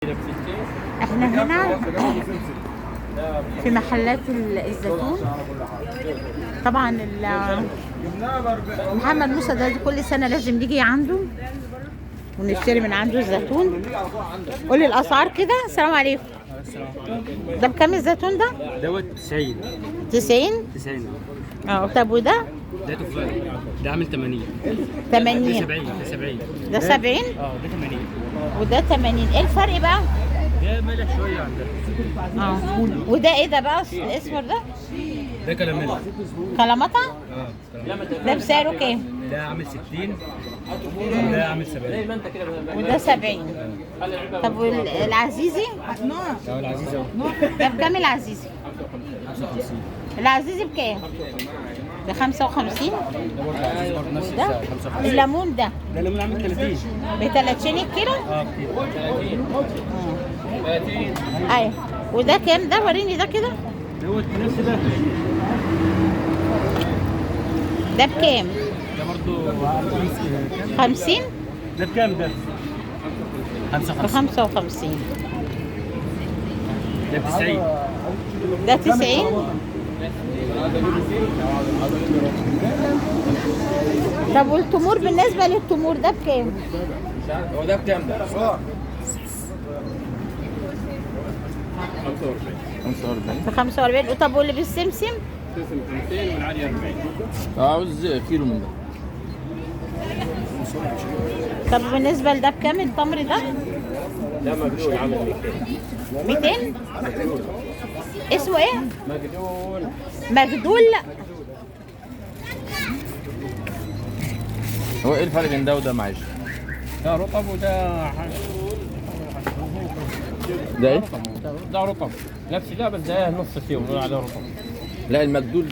احنا هنا في محلات الزيتون. طبعا محمد موسى ده كل سنة لازم نيجي عنده ونشتري من عنده الزيتون. قولي الأسعار كده. السلام عليكم. ده بكام الزيتون ده؟ دوت 90. 90؟ 90. طب وده؟ ده تفاح، ده عامل 80. 80. ده 70. ده 70. ده 70؟ ده 80. وده 80. ايه الفرق بقى؟ ده ملح شوية عن ده. وده ايه ده بقى الاسمر ده؟ ده كلاميل. كلاماتا؟ كلاميل. ده بسعره كام؟ ده عامل 60. ده عامل 70. وده 70. طب والعزيزي؟ العزيز اهو. ده بكام العزيزي؟ 55. العزيزي بكام؟ ب 55. ده برضه عزيز برضه نفس وده السعر 55. الليمون ده ده الليمون عامل 30. ب 30 الكيلو؟ كتير. ايوه. وده كام ده؟ وريني ده كده. دوت نفس ده. ده بكام؟ ده برضه 50. ده بكام ده؟ ب 55. ده ب 90. ده 90. طب والتمور، بالنسبة للتمور ده بكام؟ هو ده بكام ده؟ 45. ب 45. طب واللي بالسمسم؟ 200 والعالي 40. عاوز كيلو من ده. طب بالنسبة لده بكام التمر ده؟ ده مجنون عامل 200. 200؟ اسمه ايه؟ مجنون. مجدول. هو ايه الفرق بين ده وده معلش؟ ده رطب وده ده ايه؟ ده رطب نفس ده، بس ده نص سوا بنقول عليه رطب. لا المجدول